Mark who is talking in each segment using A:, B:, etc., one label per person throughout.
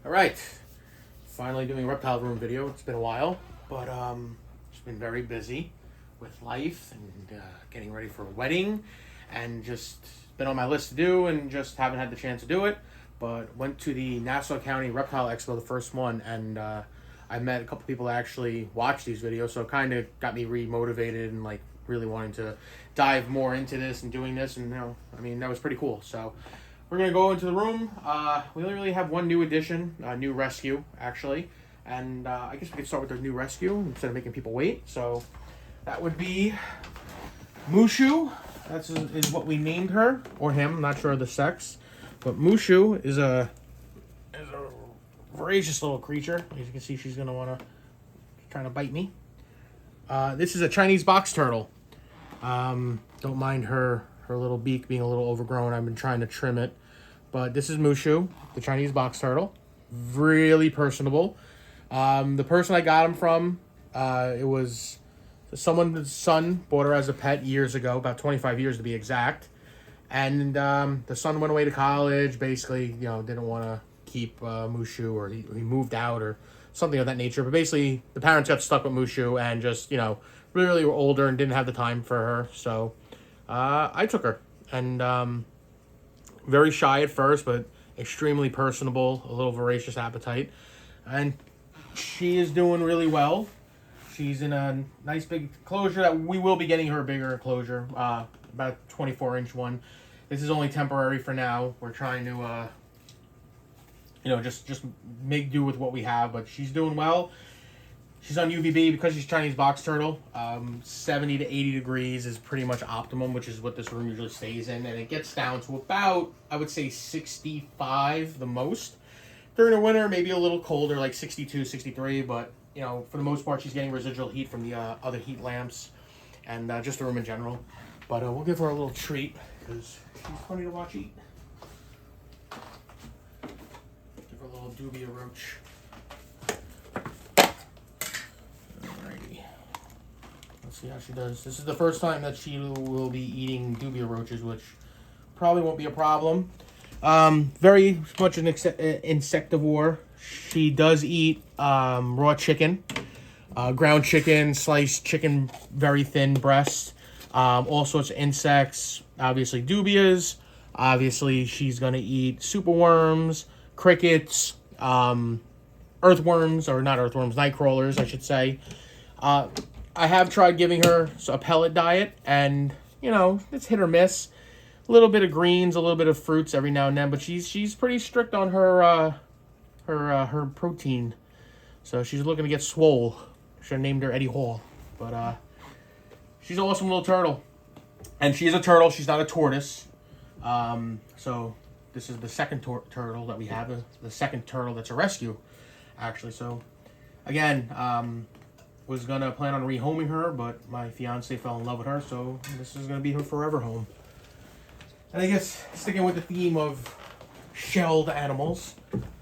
A: All right, finally doing a Reptile Room video. It's been a while, but it's been very busy with life and getting ready for a wedding, and just been on my list to do and just haven't had the chance to do it. But went to the Nassau County Reptile Expo, the first one, and I met a couple people that actually watch these videos, so it kind of got me re-motivated and like really wanting to dive more into this and doing this, and that was pretty cool. So we're gonna go into the room. We only really have one new addition, new rescue actually, and I guess we could start with the new rescue instead of making people wait. So that would be Mushu. Is what we named her, or him. I'm not sure of the sex, but Mushu is a voracious little creature. As you can see, she's gonna trying to bite me. This is a Chinese box turtle. Don't mind her little beak being a little overgrown. I've been trying to trim it. But this is Mushu, the Chinese box turtle. Really personable. The person I got him from, it was someone's son bought her as a pet years ago, about 25 years to be exact. And the son went away to college, basically, didn't want to keep Mushu, or he moved out or something of that nature. But basically, the parents got stuck with Mushu and just, really were older and didn't have the time for her. So I took her. And very shy at first, but extremely personable, a little voracious appetite. And she is doing really well. She's in a nice big enclosure that we will be getting her a bigger enclosure, about a 24-inch one. This is only temporary for now. We're trying to, just make do with what we have, but she's doing well. She's on UVB because she's Chinese box turtle. 70 to 80 degrees is pretty much optimum, which is what this room usually stays in. And it gets down to about, I would say, 65 the most. During the winter, maybe a little colder, like 62, 63. But, for the most part, she's getting residual heat from the other heat lamps and just the room in general. But we'll give her a little treat because she's funny to watch eat. Give her a little dubia roach. See how she does. This is the first time that she will be eating dubia roaches, which probably won't be a problem. Very much an insectivore. She does eat raw chicken, ground chicken, sliced chicken, very thin breast, all sorts of insects, obviously dubias. Obviously, she's going to eat superworms, crickets, earthworms, or not earthworms, night crawlers, I should say. I have tried giving her a pellet diet, and it's hit or miss. A little bit of greens, a little bit of fruits every now and then, but she's pretty strict on her protein. So she's looking to get swole. Should have named her Eddie Hall, but she's an awesome little turtle, and she's a turtle. She's not a tortoise. So this is the second turtle that we have. The second turtle that's a rescue, actually. So again, was gonna plan on rehoming her, but my fiance fell in love with her, so this is gonna be her forever home. And I guess sticking with the theme of shelled animals,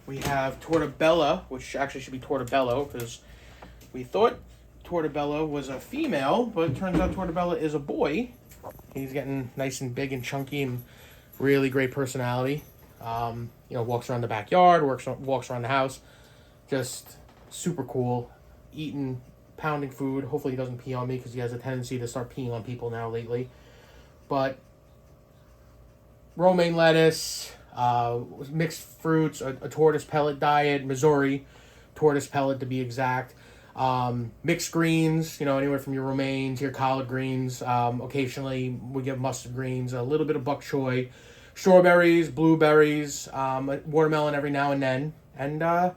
A: we have Tortabella, which actually should be Tortabello, because we thought Tortabella was a female, but it turns out Tortabella is a boy. He's getting nice and big and chunky and really great personality. Walks around the backyard, walks around the house, just super cool, pounding food. Hopefully he doesn't pee on me because he has a tendency to start peeing on people now lately. But romaine lettuce, mixed fruits, a tortoise pellet diet, Missouri tortoise pellet to be exact. Mixed greens, anywhere from your romaines, your collard greens. Occasionally we get mustard greens, a little bit of bok choy, strawberries, blueberries, watermelon every now and then. And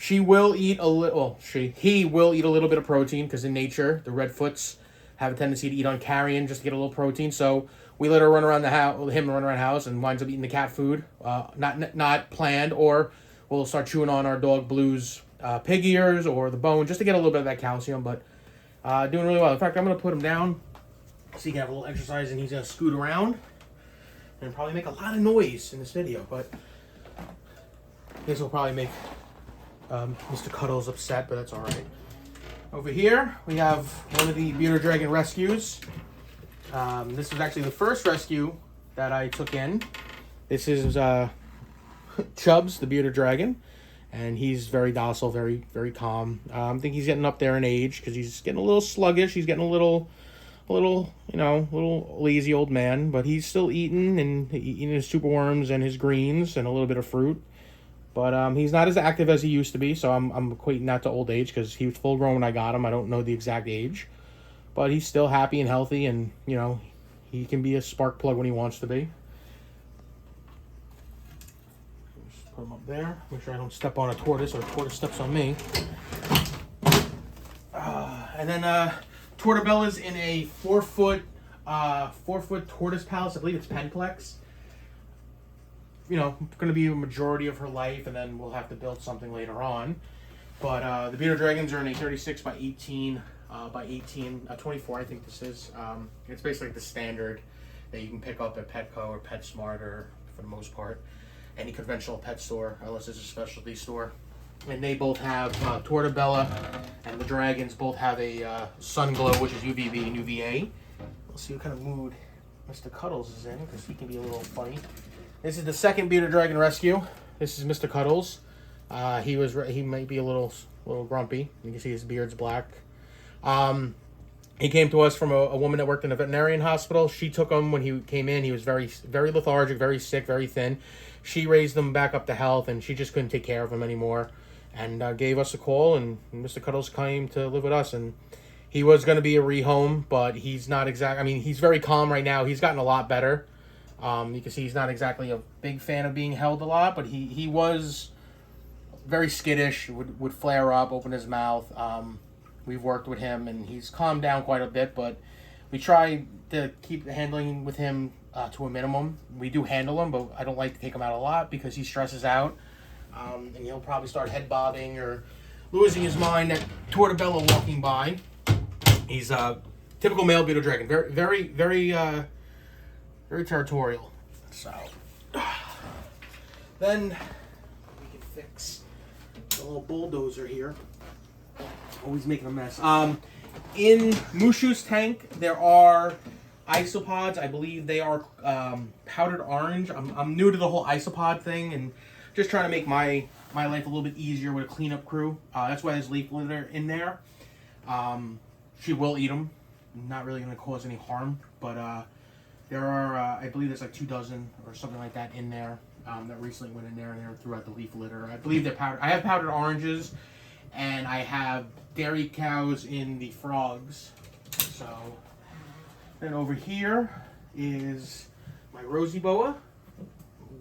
A: he will eat a little bit of protein because in nature, the redfoots have a tendency to eat on carrion just to get a little protein. So we let her run around the house, and winds up eating the cat food, not planned, or we'll start chewing on our dog Blue's pig ears or the bone just to get a little bit of that calcium. But doing really well. In fact, I'm going to put him down so he can have a little exercise, and he's going to scoot around and probably make a lot of noise in this video. But this will probably make Mr. Cuddles upset, but that's all right. Over here, we have one of the bearded dragon rescues. This was actually the first rescue that I took in. This is Chubbs, the bearded dragon. and he's very docile, very, very calm. I think he's getting up there in age because he's getting a little sluggish. He's getting a little, little lazy old man, but he's still eating and eating his superworms and his greens and a little bit of fruit. But he's not as active as he used to be, so I'm equating that to old age because he was full grown when I got him. I don't know the exact age, but he's still happy and healthy, and he can be a spark plug when he wants to be. Just put him up there. Make sure I don't step on a tortoise or a tortoise steps on me. And then Tortobella's in a 4-foot tortoise palace. I believe it's Penplex. Going to be a majority of her life, and then we'll have to build something later on. But the bearded dragons are in a 36 by 18 24, I think this is. It's basically the standard that you can pick up at Petco or PetSmart, or for the most part, any conventional pet store, unless it's a specialty store. And they both have, Tortobella and the dragons both have a sun glow, which is UVB and UVA. We'll see what kind of mood Mr. Cuddles is in, because he can be a little funny. This is the second bearded dragon rescue. This is Mr. Cuddles. He might be a little grumpy. You can see his beard's black. He came to us from a woman that worked in a veterinarian hospital. She took him when he came in. He was very, very lethargic, very sick, very thin. She raised him back up to health, and she just couldn't take care of him anymore, and gave us a call. And Mr. Cuddles came to live with us, and he was going to be a rehome, but he's not exact. I mean, he's very calm right now. He's gotten a lot better. You can see he's not exactly a big fan of being held a lot, but he was very skittish, would flare up, open his mouth. We've worked with him, and he's calmed down quite a bit, but we try to keep handling with him to a minimum. We do handle him, but I don't like to take him out a lot because he stresses out, and he'll probably start head bobbing or losing his mind at Tortobella walking by. He's a typical male bearded dragon, very, very, very, very territorial. So then we can fix the little bulldozer here. Always making a mess. In Mushu's tank, there are isopods. I believe they are powdered orange. I'm new to the whole isopod thing, and just trying to make my life a little bit easier with a cleanup crew. That's why there's leaf litter in there. She will eat them. Not really going to cause any harm, but there are, I believe there's like 2 dozen or something like that in there that recently went in there and they threw out the leaf litter. I believe they're powdered. I have powdered oranges, and I have dairy cows in the frogs. So then over here is my Rosie Boa, who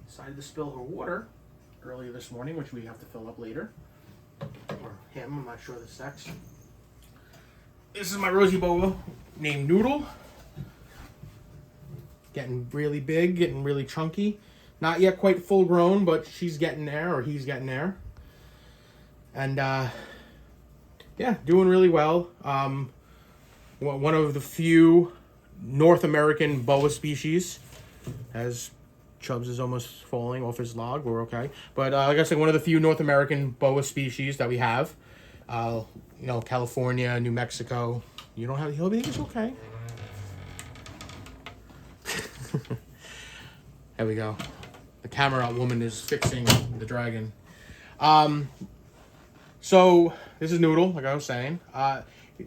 A: decided to spill her water earlier this morning, which we have to fill up later. Or him, I'm not sure of the sex. This is my Rosie Boa named Noodle. Getting really big, getting really chunky. Not yet quite full grown, but she's getting there, or he's getting there. And yeah, doing really well. One of the few North American boa species, as Chubbs is almost falling off his log. We're okay. But like I said, one of the few North American boa species that we have. California, New Mexico. You don't have he'll be it's okay. There we go. The camera woman is fixing the dragon. So this is Noodle, like I was saying.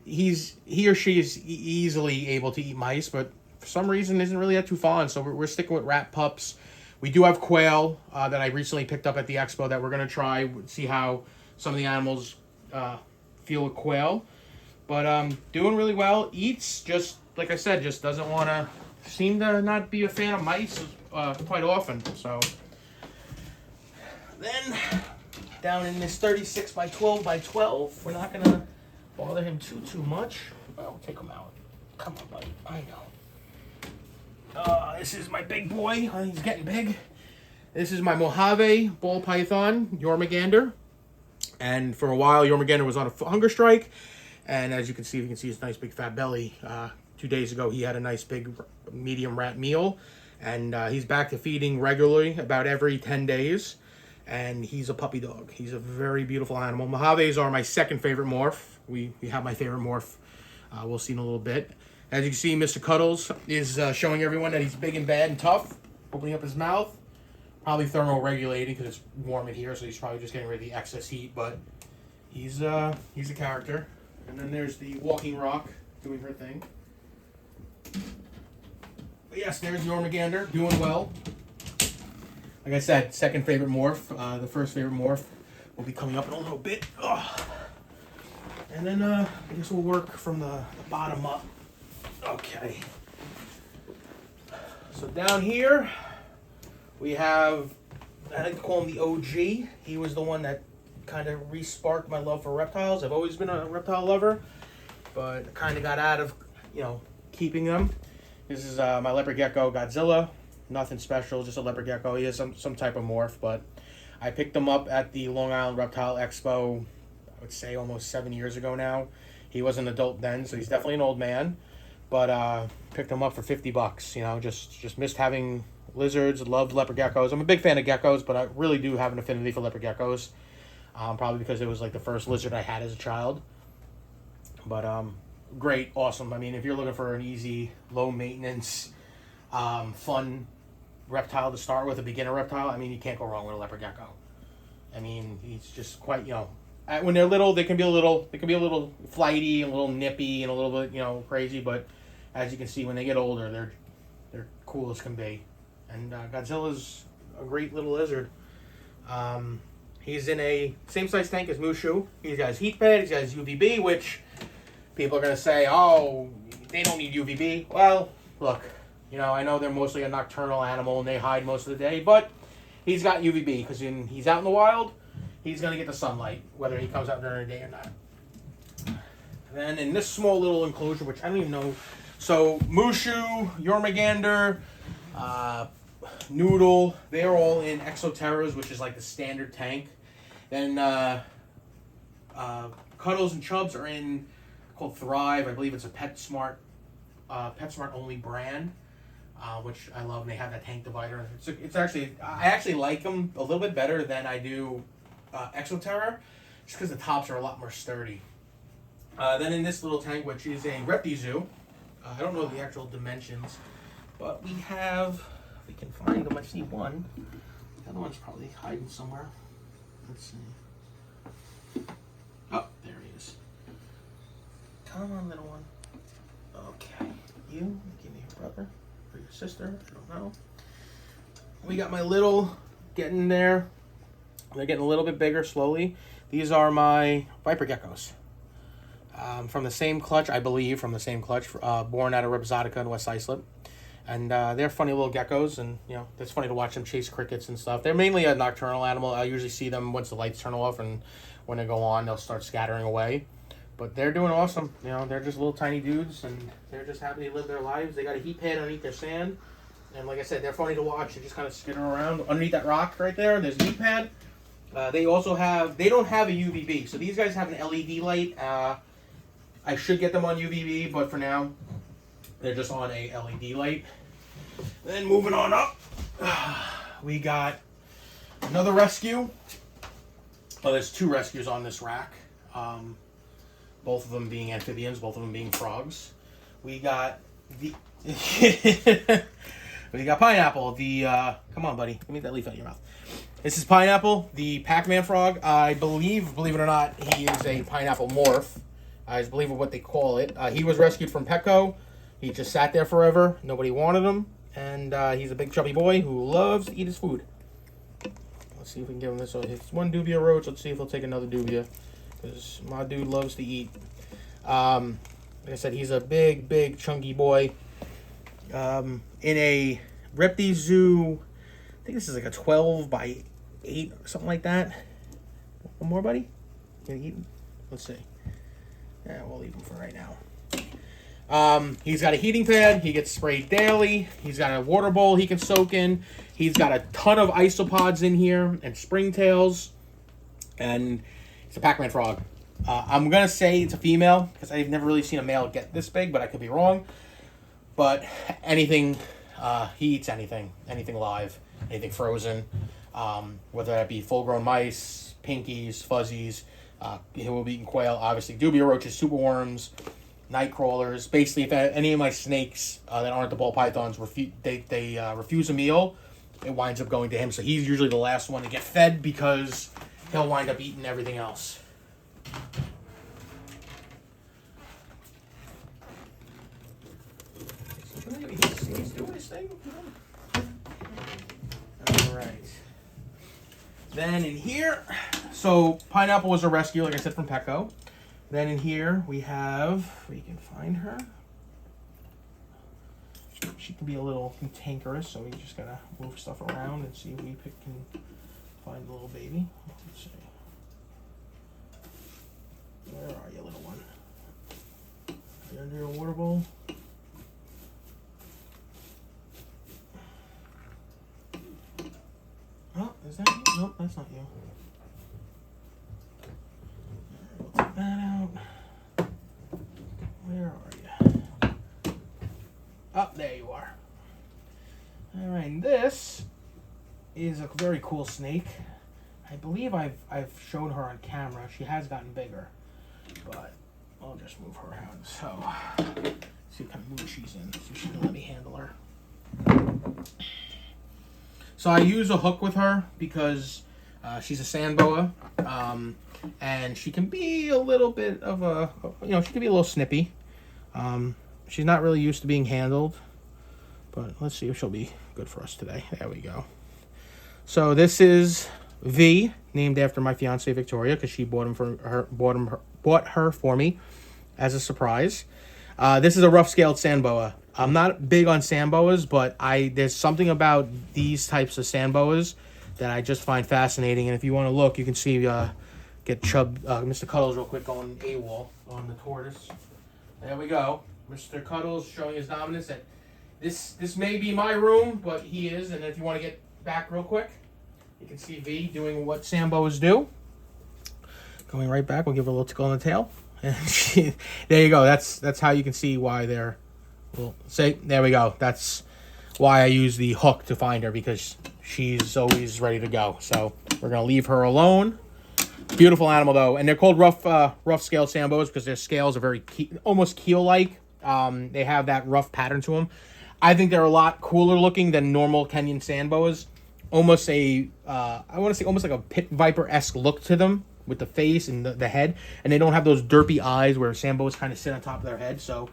A: He or she is easily able to eat mice, but for some reason isn't really that too fond. So we're sticking with rat pups. We do have quail that I recently picked up at the expo that we're gonna try, see how some of the animals feel with quail. But doing really well. Eats, just like I said, just doesn't want to seem to not be a fan of mice quite often. So then down in this 36 by 12 by 12, we're not gonna bother him too much. I'll take him out. Come on, buddy. I know. This is my big boy. He's getting big. This is my Mojave ball python, Jormungandr. And for a while, Jormungandr was on a hunger strike. And as you can see his nice big fat belly. 2 days ago, he had a nice big medium rat meal. And he's back to feeding regularly, about every 10 days. And he's a puppy dog. He's a very beautiful animal. Mojaves are my second favorite morph. We have my favorite morph. We'll see in a little bit. As you can see, Mr. Cuddles is showing everyone that he's big and bad and tough. Opening up his mouth. Probably thermoregulating because it's warm in here, so he's probably just getting rid of the excess heat. But he's a character. And then there's the walking rock doing her thing. But yes, there's Jormungandr doing well. Like I said, second favorite morph. The first favorite morph will be coming up in a little bit. Ugh. And then I guess we'll work from the bottom up. Okay. So down here we have, I like to call him the OG. He was the one that kind of re-sparked my love for reptiles. I've always been a reptile lover, but kind of got out of, keeping them. This is my leopard gecko Godzilla. Nothing special, just a leopard gecko. He is some type of morph, but I picked him up at the Long Island Reptile Expo, I would say almost 7 years ago now. He was an adult then, so he's definitely an old man. But picked him up for $50. Just missed having lizards. Loved leopard geckos. I'm a big fan of geckos, but I really do have an affinity for leopard geckos. Probably because it was like the first lizard I had as a child. But great, awesome. I mean, if you're looking for an easy, low maintenance, fun reptile to start with, a beginner reptile, I mean, you can't go wrong with a leopard gecko. I mean, he's just quite, when they're little, they can be a little flighty, a little nippy, and a little bit, crazy. But as you can see, when they get older, they're cool as can be. And Godzilla's a great little lizard. He's in a same size tank as Mushu. He's got his heat pad. He's got his UVB, which people are gonna say, oh, they don't need UVB. Well, look, I know they're mostly a nocturnal animal and they hide most of the day, but he's got UVB because he's out in the wild. He's going to get the sunlight, whether he comes out during the day or not. And then in this small little enclosure, which I don't even know. So Mushu, Jormungandr, Noodle, they're all in Exoterras, which is like the standard tank. Then Cuddles and Chubs are in called Thrive. I believe it's a PetSmart only brand, which I love. And they have that tank divider. It's actually, I actually like them a little bit better than I do Exoterra, just because the tops are a lot more sturdy. Then in this little tank, which is a Reptizoo, I don't know the actual dimensions, but we have, if we can find them, I see one. The other one's probably hiding somewhere. Let's see. Oh, there he is. Come on, little one. Okay. You, give me your brother or your sister, I don't know. We got my little getting there. They're getting a little bit bigger slowly. These are my viper geckos. From the same clutch, I believe, born out of Ripzotica and West Islip. And they're funny little geckos, and, it's funny to watch them chase crickets and stuff. They're mainly a nocturnal animal. I usually see them once the lights turn off, and when they go on, they'll start scattering away. But they're doing awesome. They're just little tiny dudes, and they're just happy to live their lives. They got a heat pad underneath their sand. And like I said, they're funny to watch. They're just kind of skittering around. Underneath that rock right there, there's a heat pad. They don't have a UVB. So these guys have an LED light. I should get them on UVB, but for now, they're just on a LED light. Then moving on up, we got another rescue. Oh, there's two rescues on this rack. Both of them being amphibians, both of them being frogs. We got the... we got Pineapple, come on, buddy. Let me get that leaf out of your mouth. This is Pineapple, the Pac-Man frog. I believe it or not, he is a pineapple morph. I believe what they call it. He was rescued from Petco. He just sat there forever. Nobody wanted him. And he's a big chubby boy who loves to eat his food. Let's see if we can give him this. So it's one dubia roach. Let's see if he'll take another dubia. Because my dude loves to eat. Like I said, he's a big, chunky boy. In a Reptizoo, I think this is like a 12 by 8 or something like that. One more, buddy? Can you eat him? Let's see. Yeah, we'll leave him for right now. He's got a heating pad. He gets sprayed daily. He's got a water bowl he can soak in. He's got a ton of isopods in here and springtails. And it's a Pac-Man frog. I'm going to say it's a female because I've never really seen a male get this big, but I could be wrong. But anything, he eats anything live, anything frozen, whether that be full-grown mice, pinkies, fuzzies. He will be eating quail, obviously. Dubia roaches, superworms, night crawlers. Basically, if any of my snakes that aren't the ball pythons refuse a meal, it winds up going to him. So he's usually the last one to get fed because he'll wind up eating everything else. He's doing his thing. All right. Then in here, so Pineapple was a rescue, like I said, from Petco. Then in here we have, we can find her. She can be a little cantankerous, so we just gotta move stuff around and see if we can find the little baby. Let's see. Where are you, little one? Are you under your water bowl? Oh, is that you? Nope, that's not you. We'll take that out. Where are you? Oh, there you are. All right, and this is a very cool snake. I believe I've shown her on camera. She has gotten bigger, but I'll just move her out. So, see what kind of mood she's in. See if she can let me handle her. So I use a hook with her because she's a sand boa, and she can be a little bit of a, she can be a little snippy. She's not really used to being handled, but let's see if she'll be good for us today. There we go. So this is V, named after my fiance Victoria, because she bought her for me as a surprise. This is a rough-scaled sand boa. I'm not big on sand boas, but there's something about these types of sand boas that I just find fascinating. And if you want to look, you can see get Mr. Cuddles real quick going AWOL on the tortoise. There we go. Mr. Cuddles showing his dominance. That this may be my room, but he is. And if you want to get back real quick, you can see V doing what sand boas do. Going right back, we'll give her a little tickle on the tail. And there you go. That's how you can see why they're. Well, there we go. That's why I use the hook to find her, because she's always ready to go. So we're gonna leave her alone. Beautiful animal though, and they're called rough scale sand boas because their scales are very almost keel like. They have that rough pattern to them. I think they're a lot cooler looking than normal Kenyan sand boas. Almost I want to say almost like a pit viper-esque look to them with the face and the head, and they don't have those derpy eyes where sand boas kind of sit on top of their head. So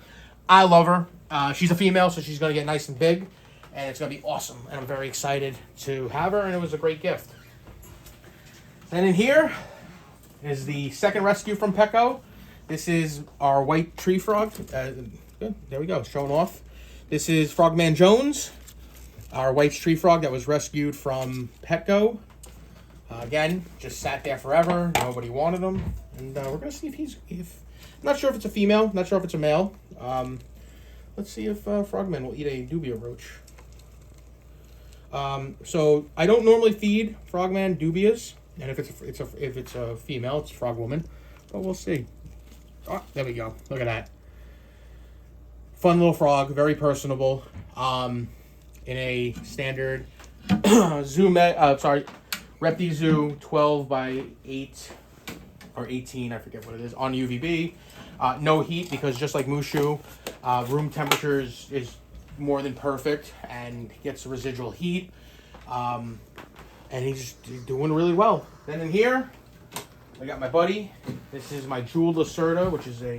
A: I love her. She's a female, so she's going to get nice and big, and it's going to be awesome. And I'm very excited to have her, and it was a great gift. And in here is the second rescue from Petco. This is our white tree frog. Good. There we go, showing off. This is Frogman Jones, our white tree frog that was rescued from Petco. Again, just sat there forever. Nobody wanted him. And we're going to see I'm not sure if it's a female. Not sure if it's a male. Let's see if Frogman will eat a dubia roach. So I don't normally feed Frogman dubias, and if it's a female, it's a frog woman. But we'll see. Oh, there we go. Look at that. Fun little frog, very personable. In a standard Reptile Zoo 12 by 8 or 18, I forget what it is, on UVB. No heat, because just like Mushu, room temperature is more than perfect and gets residual heat. And he's doing really well. Then in here, I got my buddy. This is my jeweled Lacerda, which is a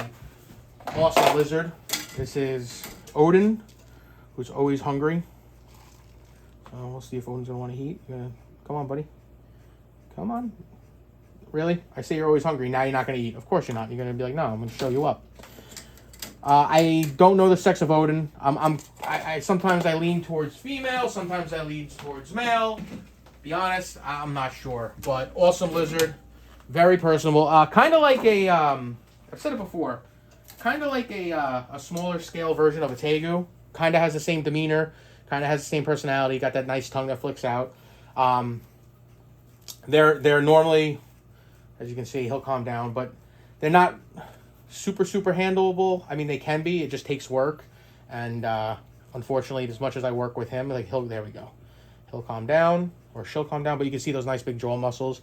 A: awesome lizard. This is Odin, who's always hungry. So we'll see if Odin's gonna want to eat. Come on, buddy. Come on. Really? I say you're always hungry. Now you're not going to eat. Of course you're not. You're going to be like, no, I'm going to show you up. I don't know the sex of Odin. I sometimes I lean towards female. Sometimes I lean towards male. Be honest, I'm not sure. But awesome lizard. Very personable. Kind of like a, I've said it before, kind of like a smaller scale version of a tegu. Kind of has the same demeanor. Kind of has the same personality. Got that nice tongue that flicks out. They're normally, as you can see, he'll calm down, but they're not super handleable. I mean, they can be. It just takes work, and unfortunately, as much as I work with him, like there we go, he'll calm down, or she'll calm down. But you can see those nice big jaw muscles.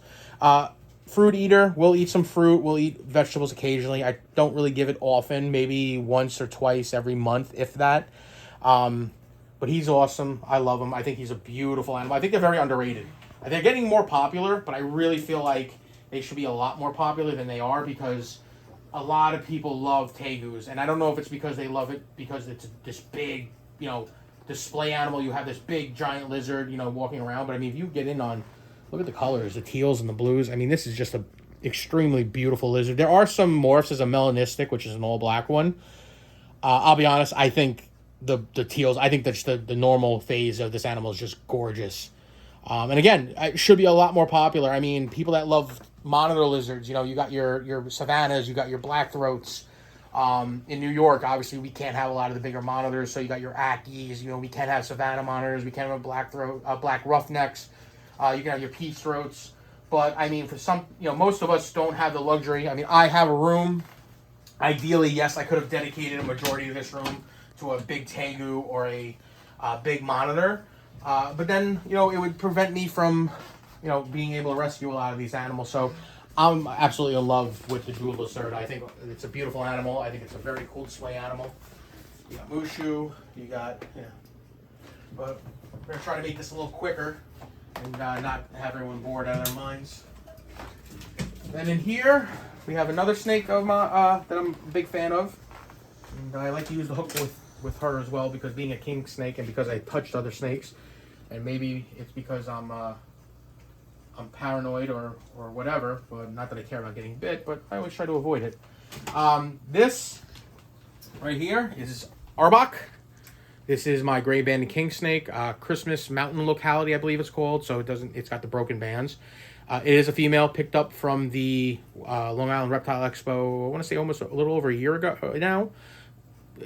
A: Fruit eater. We'll eat some fruit. We'll eat vegetables occasionally. I don't really give it often. Maybe once or twice every month, if that. But he's awesome. I love him. I think he's a beautiful animal. I think they're very underrated. They're getting more popular, but I really feel like they should be a lot more popular than they are, because a lot of people love tegus. And I don't know if it's because they love it because it's this big, display animal. You have this big giant lizard, walking around. But I mean, if you get in on, look at the colors, the teals and the blues. I mean, this is just a extremely beautiful lizard. There are some morphs. There's a melanistic, which is an all black one. I'll be honest, I think the teals, I think that's the normal phase of this animal is just gorgeous. And again, it should be a lot more popular. I mean, people that love monitor lizards, you got your savannas, you got your blackthroats. In New York, obviously, we can't have a lot of the bigger monitors, so you got your Ackies, we can't have savanna monitors, we can't have black roughnecks, you can have your peach throats. But, I mean, for some, most of us don't have the luxury. I mean, I have a room. Ideally, yes, I could have dedicated a majority of this room to a big tegu or a big monitor. But then, it would prevent me from, being able to rescue a lot of these animals. So I'm absolutely in love with the jewel lizard. I think it's a beautiful animal. I think it's a very cool display animal. You got Mushu, you got, but we're going to try to make this a little quicker and not have everyone bored out of their minds. Then in here, we have another snake of my, that I'm a big fan of. And I like to use the hook with her as well, because being a king snake and because I touched other snakes, and maybe it's because I'm paranoid or whatever, but not that I care about getting bit, but I always try to avoid it. This right here is Arbok. This is my gray banded king snake, Christmas Mountain locality, I believe it's called. So it's got the broken bands. It is a female, picked up from the Long Island Reptile Expo, I want to say almost a little over a year ago now.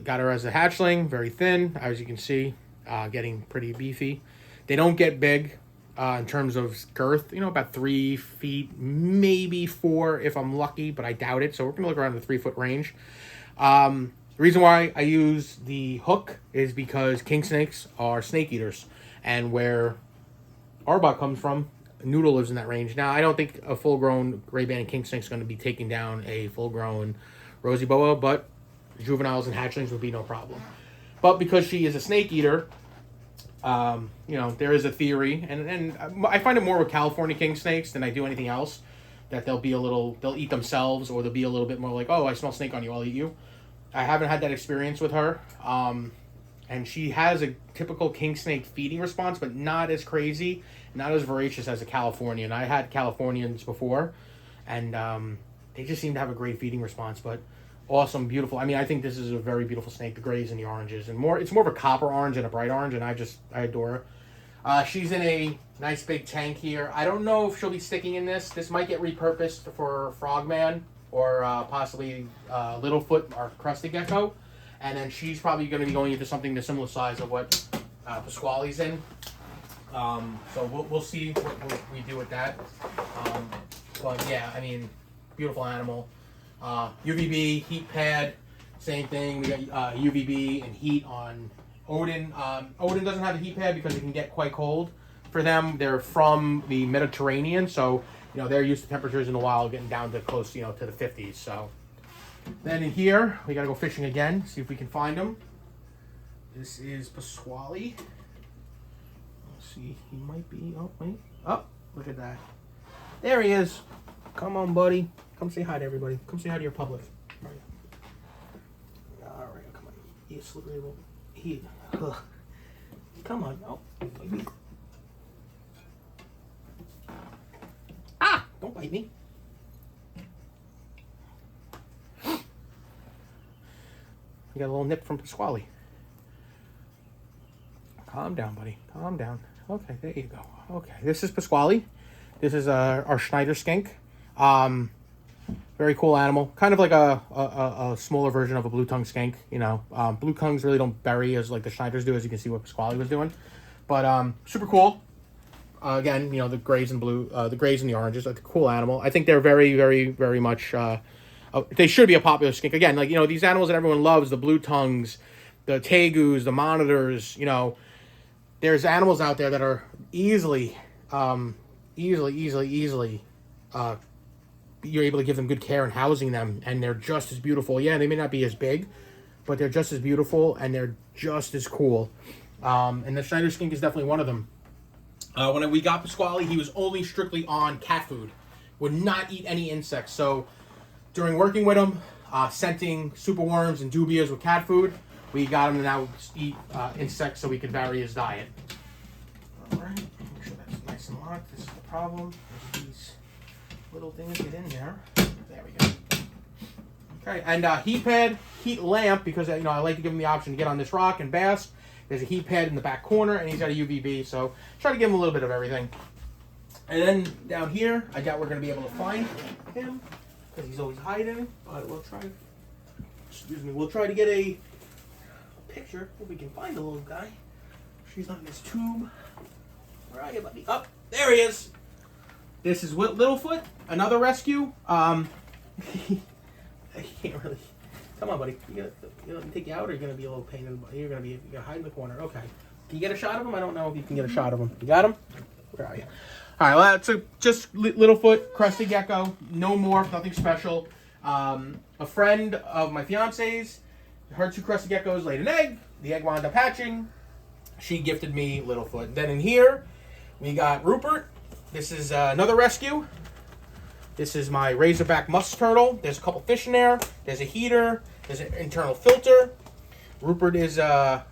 A: Got her as a hatchling, very thin, as you can see, getting pretty beefy. They don't get big in terms of girth, about 3 feet, maybe 4 if I'm lucky, but I doubt it. So we're going to look around the 3-foot range. The reason why I use the hook is because king snakes are snake eaters. And where Arbok comes from, Noodle lives in that range. Now, I don't think a full-grown gray banded king snake is going to be taking down a full-grown rosy boa, but juveniles and hatchlings would be no problem. But because she is a snake eater, there is a theory, and I find it more with California king snakes than I do anything else, that they'll eat themselves, or they'll be a little bit more like, oh, I smell snake on you, I'll eat you. I haven't had that experience with her, and she has a typical king snake feeding response, but not as crazy, not as voracious as a Californian. I had Californians before, and they just seem to have a great feeding response, but awesome, beautiful. I mean, I think this is a very beautiful snake, the grays and the oranges, and it's more of a copper orange and a bright orange, and I adore her. She's in a nice big tank here. I don't know if she'll be sticking in this. This might get repurposed for Frogman or possibly Littlefoot or Crusted Gecko, and then she's probably going to be going into something the similar size of what Pasquale's in. So we'll see what we do with that. But yeah, I mean, beautiful animal. UVB, heat pad, same thing. We got UVB and heat on Odin. Odin doesn't have a heat pad because it can get quite cold for them. They're from the Mediterranean, so they're used to temperatures in the wild getting down to close, to the 50s. So then in here, we gotta go fishing again, see if we can find them. This is Pasquale. Let's see, he might be. Oh wait, oh look at that. There he is. Come on, buddy. Come say hi to everybody. Come say hi to your public. All right, come on. He's slippery little. Come on. Oh, baby. Ah! Don't bite me. You got a little nip from Pasquale. Calm down, buddy. Calm down. Okay, there you go. Okay, this is Pasquale. This is our Schneider skink. Very cool animal. Kind of like a smaller version of a blue tongue skink. Blue tongues really don't bury as like the Schneiders do, as you can see what Pasquale was doing. But super cool. Again, the grays and blue, the grays and the oranges. Like a cool animal. I think they're very, very, very much. They should be a popular skink. Again, like these animals that everyone loves, the blue tongues, the tegus, the monitors. There's animals out there that are easily. You're able to give them good care and housing them, and they're just as beautiful. Yeah, they may not be as big, but they're just as beautiful and they're just as cool. And the Schneider skink is definitely one of them. When we got Pasquale, he was only strictly on cat food. Would not eat any insects. So during working with him, scenting superworms and dubias with cat food, we got him to now eat insects so we could vary his diet. All right, make sure that's nice and locked. This is the problem. These little things get in there. There we go. Okay, and heat pad, heat lamp, because I like to give him the option to get on this rock and bask. There's a heat pad in the back corner, and he's got a UVB, so try to give him a little bit of everything. And then down here, I doubt we're going to be able to find him, because he's always hiding, but we'll try to get a picture if we can find the little guy. She's on this tube. Where are you, buddy? Oh, there he is. This is Littlefoot, another rescue. I can't really. Come on, buddy. You let me take you out, or you're gonna be a little pain in the butt. You're gonna hide in the corner. Okay. Can you get a shot of him? I don't know if you can get a shot of him. You got him? Where are you? All right. Well, that's just Littlefoot, crested gecko. No morph, nothing special. A friend of my fiance's, her 2 crested geckos laid an egg. The egg wound up hatching. She gifted me Littlefoot. Then in here, we got Rupert. This is another rescue. This is my razorback musk turtle. There's a couple fish in there. There's a heater. There's an internal filter. Rupert is a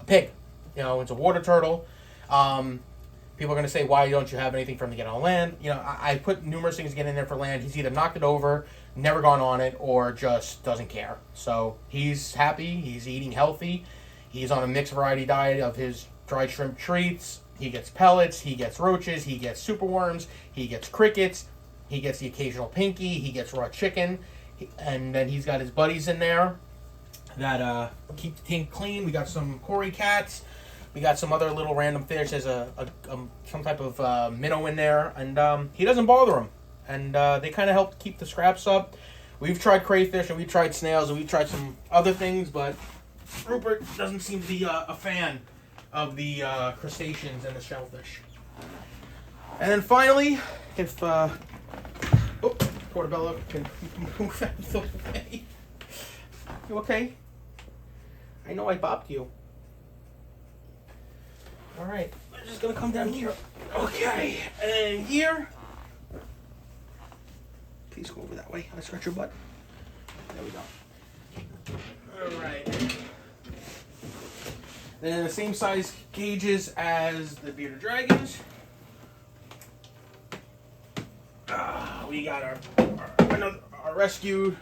A: pig. It's a water turtle. People are going to say, why don't you have anything for him to get on land? I put numerous things to get in there for land. He's either knocked it over, never gone on it, or just doesn't care. So he's happy. He's eating healthy. He's on a mixed variety diet of his dried shrimp treats. He gets pellets, he gets roaches, he gets superworms, he gets crickets, he gets the occasional pinky, he gets raw chicken, and then he's got his buddies in there that keep the tank clean. We got some Cory cats, we got some other little random fish. There's some type of minnow in there, and he doesn't bother them, and they kind of help keep the scraps up. We've tried crayfish, and we've tried snails, and we've tried some other things, but Rupert doesn't seem to be a fan of the crustaceans and the shellfish. And then finally, if Portobello can move out of the way. You okay? I know I bopped you. Alright, I'm just gonna come down here. Okay, and here. Please go over that way. I'll scratch your butt. There we go. Alright. Then the same size cages as the bearded dragons. We got our rescued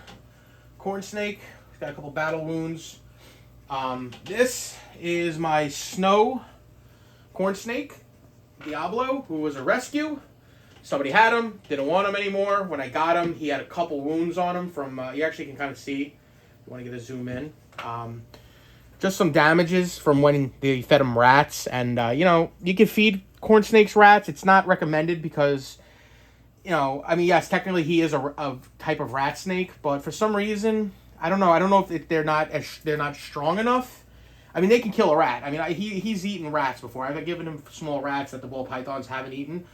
A: corn snake. He's got a couple battle wounds. This is my snow corn snake, Diablo, who was a rescue. Somebody had him, didn't want him anymore. When I got him, he had a couple wounds on him from, you actually can kind of see. You want to get a zoom in. Just some damages from when they fed him rats. And, you can feed corn snakes rats. It's not recommended because, yes, technically he is a type of rat snake. But for some reason, I don't know. I don't know if they're not strong enough. I mean, they can kill a rat. I mean, he's eaten rats before. I've given him small rats that the ball pythons haven't eaten.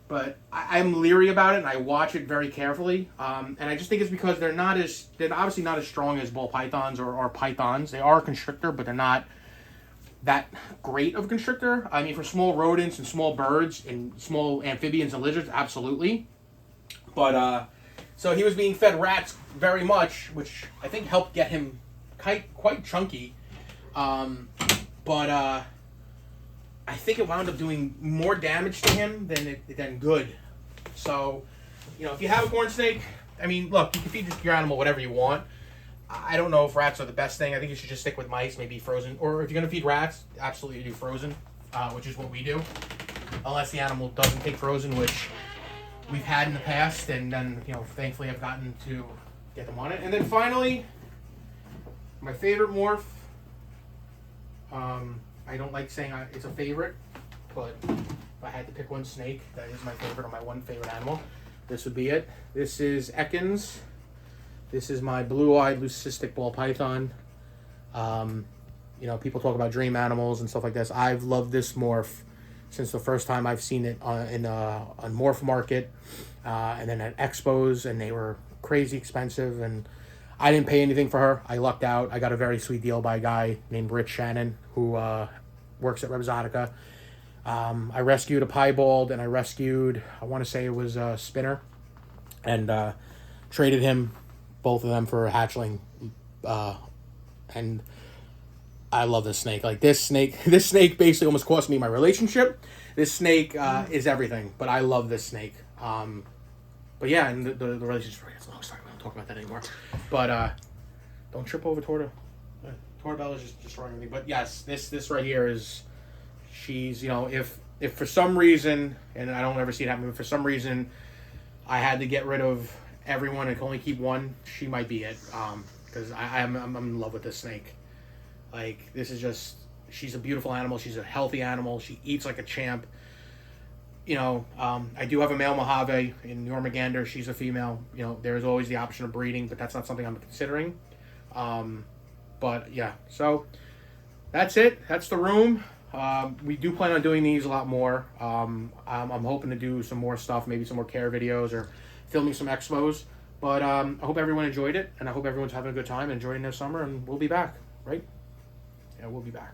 A: But I'm leery about it, and I watch it very carefully. And I just think it's because they're obviously not as strong as ball pythons or pythons. They are a constrictor, but they're not that great of a constrictor. I mean, for small rodents and small birds and small amphibians and lizards, absolutely. But so he was being fed rats very much, which I think helped get him quite chunky. But I think it wound up doing more damage to him than good. So, if you have a corn snake, I mean, look, you can feed your animal whatever you want. I don't know if rats are the best thing. I think you should just stick with mice, maybe frozen. Or if you're going to feed rats, absolutely do frozen, which is what we do. Unless the animal doesn't take frozen, which we've had in the past. And then, thankfully I've gotten to get them on it. And then finally, my favorite morph. I don't like saying it's a favorite, but if I had to pick one snake, that is my favorite, or my one favorite animal, this would be it. This is Ekans. This is my blue-eyed leucistic ball python. People talk about dream animals and stuff like this. I've loved this morph since the first time I've seen it on Morph Market, and then at expos, and they were crazy expensive, and I didn't pay anything for her. I lucked out. I got a very sweet deal by a guy named Rich Shannon, who works at Rebzotica. I rescued a piebald, and I rescued, I want to say it was a spinner, and traded him, both of them, for a hatchling. And I love this snake. Like, this snake basically almost cost me my relationship. This snake is everything, but I love this snake. But yeah, and the relationship, it's a long story. We don't talk about that anymore. But don't trip over Torta. Tortabella's just destroying everything. But yes, this right here is, she's, you know, if for some reason, and I don't ever see it happen, but for some reason I had to get rid of everyone and can only keep one, she might be it. Because I'm in love with this snake. Like, this is just, she's a beautiful animal. She's a healthy animal. She eats like a champ. You know, I do have a male Mojave in Yormagander. She's a female. You know, there is always the option of breeding, but that's not something I'm considering. But yeah, so that's it. That's the room. We do plan on doing these a lot more. I'm hoping to do some more stuff, maybe some more care videos or filming some expos. But I hope everyone enjoyed it, and I hope everyone's having a good time, enjoying their summer, and we'll be back, right? Yeah, we'll be back.